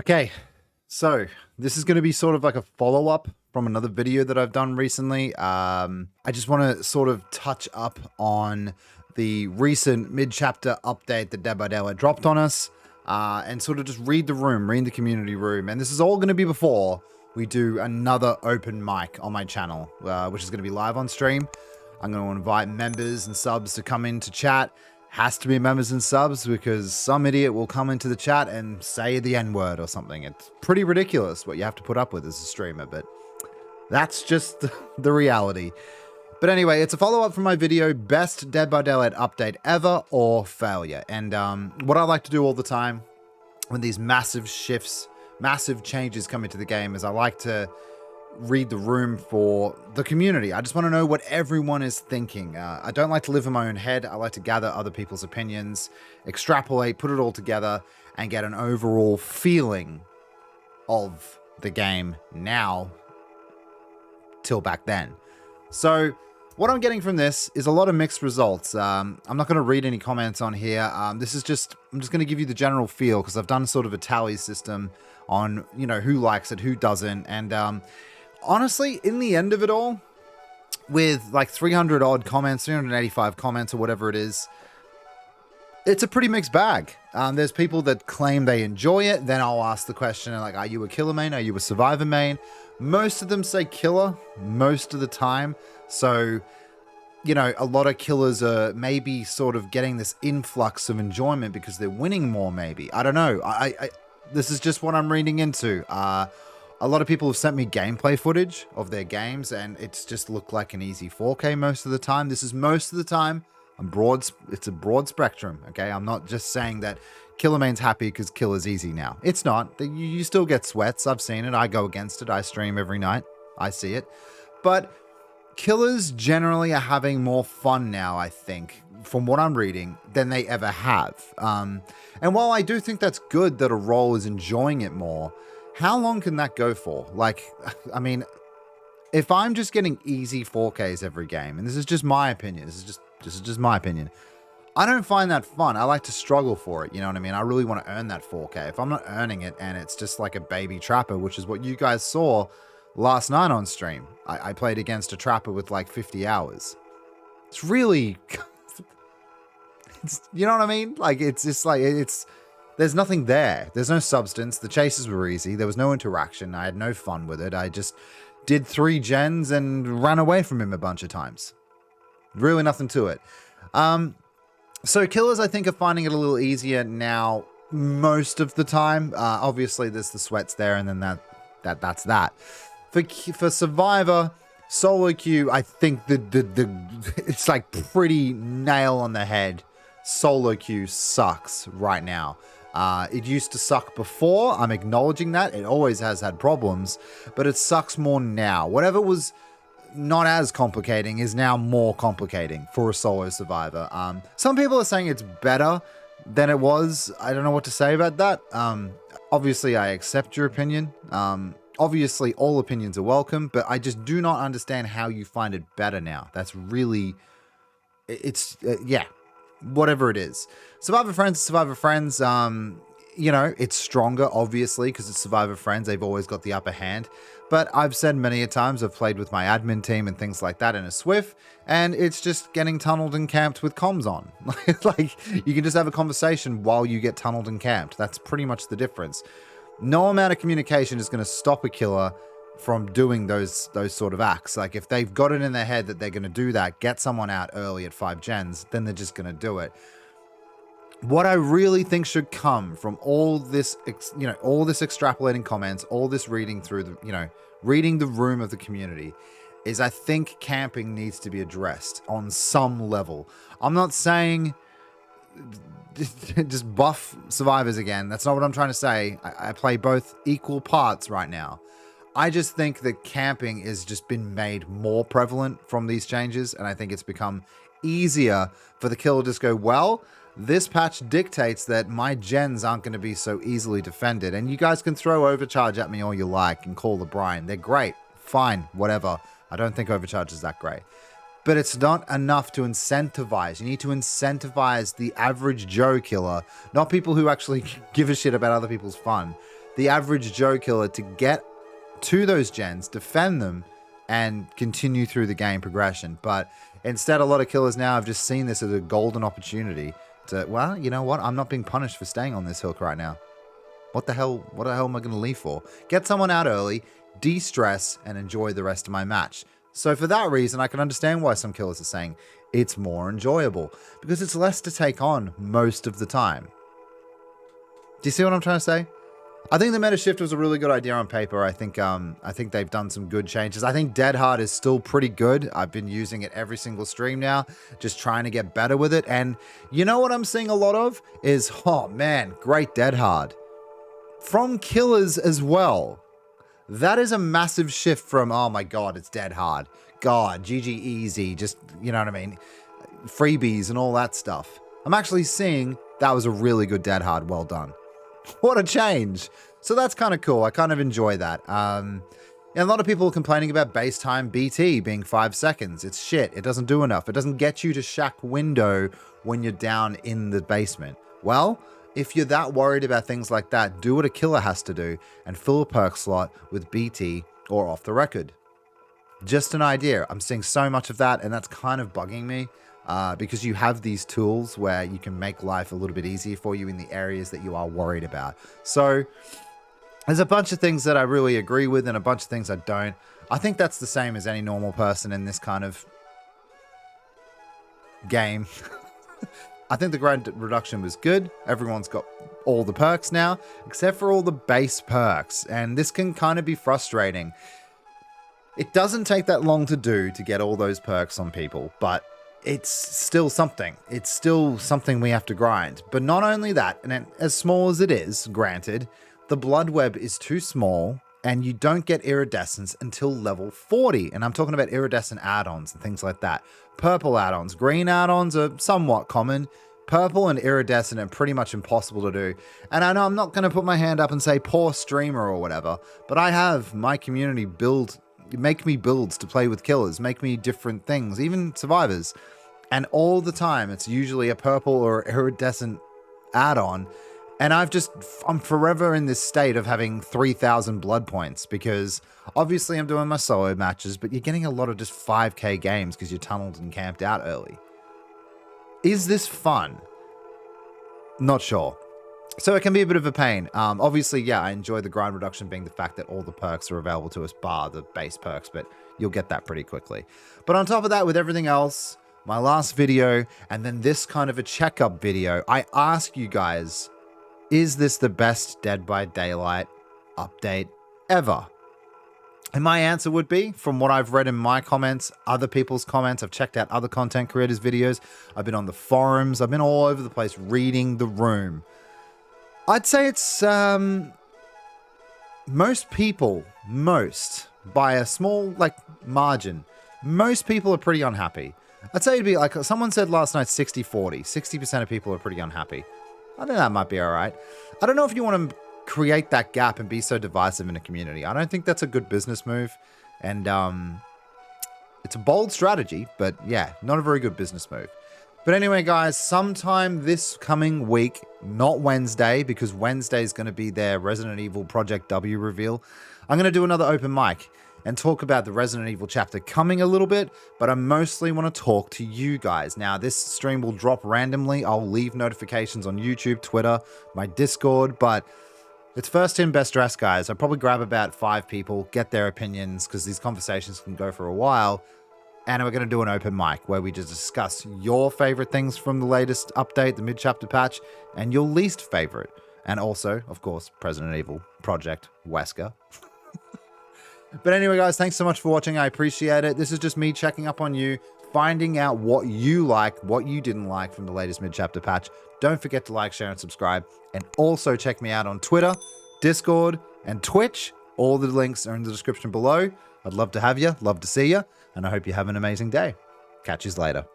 Okay, so this is going to be sort of like a follow-up from another video that I've done recently. I just want to sort of touch up on the recent mid-chapter update that Dead by Daylight dropped on us, and sort of just read the community room. And this is all going to be before we do another open mic on my channel, which is going to be live on stream. I'm going to invite members and subs to come in to chat. Has to be members and subs because some idiot will come into the chat and say the N-word or something. It's pretty ridiculous what you have to put up with as a streamer, but that's just the reality. But anyway, it's a follow-up from my video, Best Dead by Daylight Update Ever or Failure. And what I like to do all the time when these massive shifts, massive changes come into the game is I like to read the room for the community. I just want to know what everyone is thinking. I don't like to live in my own head. I like to gather other people's opinions, extrapolate, put it all together, and get an overall feeling of the game now till back then. So what I'm getting from this is a lot of mixed results. I'm not going to read any comments on here. I'm just going to give you the general feel because I've done sort of a tally system on, you know, who likes it, who doesn't. And honestly, in the end of it all, with like 300 odd comments, 385 comments or whatever it is, it's a pretty mixed bag. There's people that claim they enjoy it. Then I'll ask the question like, are you a killer main? Are you a survivor main? Most of them say killer most of the time. So, you know, a lot of killers are maybe sort of getting this influx of enjoyment because they're winning more, maybe. I don't know. This is just what I'm reading into. A lot of people have sent me gameplay footage of their games, and it's just looked like an easy 4K most of the time. This is most of the time. It's a broad spectrum, okay? I'm not just saying that Killer Main's happy because Killer's easy now. It's not. You still get sweats. I've seen it. I go against it. I stream every night. I see it. But Killers generally are having more fun now, I think, from what I'm reading, than they ever have. And while I do think that's good that a role is enjoying it more, how long can that go for? Like, I mean, if I'm just getting easy 4Ks every game, and this is just my opinion, this is just my opinion, I don't find that fun. I like to struggle for it, you know what I mean? I really want to earn that 4K. If I'm not earning it and it's just like a baby trapper, which is what you guys saw last night on stream. I played against a trapper with like 50 hours. It's really, you know what I mean? Like, it's just like, there's nothing there. There's no substance. The chases were easy. There was no interaction. I had no fun with it. I just did 3 gens and ran away from him a bunch of times. Really nothing to it. So killers, I think, are finding it a little easier now most of the time. Obviously, there's the sweats there, and then that's that. For Survivor, solo queue, I think it's like pretty nail on the head. Solo queue sucks right now. It used to suck before. I'm acknowledging that. It always has had problems, but it sucks more now. Whatever was not as complicating is now more complicating for a solo survivor. Some people are saying it's better than it was. I don't know what to say about that. Obviously, I accept your opinion. Obviously, all opinions are welcome, but I just do not understand how you find it better now. That's really... yeah. Whatever it is. Survivor Friends, you know, it's stronger, obviously, because it's Survivor Friends. They've always got the upper hand. But I've said many a times, I've played with my admin team and things like that in a Swift, and it's just getting tunneled and camped with comms on. Like, you can just have a conversation while you get tunneled and camped. That's pretty much the difference. No amount of communication is going to stop a killer from doing those sort of acts. Like, if they've got it in their head that they're going to do that, get someone out early at 5 gens, then they're just going to do it. What I really think should come from all this, you know, all this extrapolating comments, all this reading through the, you know, reading the room of the community, is I think camping needs to be addressed on some level. I'm not saying just buff survivors again. That's not what I'm trying to say. I play both equal parts right now. I just think that camping has just been made more prevalent from these changes, and I think it's become easier for the killer to just go, well, this patch dictates that my gens aren't going to be so easily defended, and you guys can throw overcharge at me all you like and call the brine. They're great. Fine. Whatever. I don't think overcharge is that great. But it's not enough to incentivize. You need to incentivize the average Joe killer, not people who actually give a shit about other people's fun, the average Joe killer to get to those gens, defend them, and continue through the game progression. But instead, a lot of killers now have just seen this as a golden opportunity to, well, you know what? I'm not being punished for staying on this hook right now. What the hell am I going to leave for? Get someone out early, de-stress, and enjoy the rest of my match. So for that reason, I can understand why some killers are saying it's more enjoyable, because it's less to take on most of the time. Do you see what I'm trying to say? I think the meta shift was a really good idea on paper. I think they've done some good changes. I think Dead Hard is still pretty good. I've been using it every single stream now, just trying to get better with it. And you know what I'm seeing a lot of is, oh man, great Dead Hard. From killers as well. That is a massive shift from, oh my God, it's Dead Hard. God, GG easy, just, you know what I mean? Freebies and all that stuff. I'm actually seeing that was a really good Dead Hard. Well done. What a change. So that's kind of cool. I kind of enjoy that. And a lot of people are complaining about base time BT being 5 seconds. It's shit. It doesn't do enough. It doesn't get you to shack window when you're down in the basement. Well, if you're that worried about things like that, do what a killer has to do and fill a perk slot with BT or off the record. Just an idea. I'm seeing so much of that, and that's kind of bugging me because you have these tools where you can make life a little bit easier for you in the areas that you are worried about. So there's a bunch of things that I really agree with and a bunch of things I don't. I think that's the same as any normal person in this kind of game. I think the grind reduction was good. Everyone's got all the perks now, except for all the base perks. And this can kind of be frustrating. It doesn't take that long to do to get all those perks on people, but it's still something. It's still something we have to grind. But not only that, and as small as it is, granted, the blood web is too small and you don't get iridescence until level 40. And I'm talking about iridescent add-ons and things like that. Purple add-ons, green add-ons are somewhat common. Purple and iridescent are pretty much impossible to do. And I know I'm not going to put my hand up and say poor streamer or whatever, but I have my community make me builds to play with killers, make me different things, even survivors. And all the time, it's usually a purple or iridescent add-on. And I'm forever in this state of having 3,000 blood points because obviously I'm doing my solo matches, but you're getting a lot of just 5k games because you're tunneled and camped out early. Is this fun? Not sure. So it can be a bit of a pain. Obviously, yeah, I enjoy the grind reduction being the fact that all the perks are available to us bar the base perks, but you'll get that pretty quickly. But on top of that, with everything else, my last video and then this kind of a checkup video, I ask you guys, is this the best Dead by Daylight update ever? And my answer would be, from what I've read in my comments, other people's comments, I've checked out other content creators' videos, I've been on the forums, I've been all over the place reading the room. I'd say it's, most people, by a small, margin, most people are pretty unhappy. I'd say it'd be like, someone said last night 60-40, 60% of people are pretty unhappy. I think that might be all right. I don't know if you want to create that gap and be so divisive in a community. I don't think that's a good business move. And it's a bold strategy, but yeah, not a very good business move. But anyway, guys, sometime this coming week, not Wednesday, because Wednesday is going to be their Resident Evil Project W reveal. I'm going to do another open mic and talk about the Resident Evil chapter coming a little bit, but I mostly want to talk to you guys. Now, this stream will drop randomly. I'll leave notifications on YouTube, Twitter, my Discord, but it's first in, best dressed, guys. I'll probably grab about 5 people, get their opinions, because these conversations can go for a while, and we're going to do an open mic where we just discuss your favorite things from the latest update, the mid-chapter patch, and your least favorite. And also, of course, Resident Evil Project Wesker. But anyway, guys, thanks so much for watching. I appreciate it. This is just me checking up on you, finding out what you like, what you didn't like from the latest mid-chapter patch. Don't forget to like, share, and subscribe. And also check me out on Twitter, Discord, and Twitch. All the links are in the description below. I'd love to have you, love to see you, and I hope you have an amazing day. Catch you later.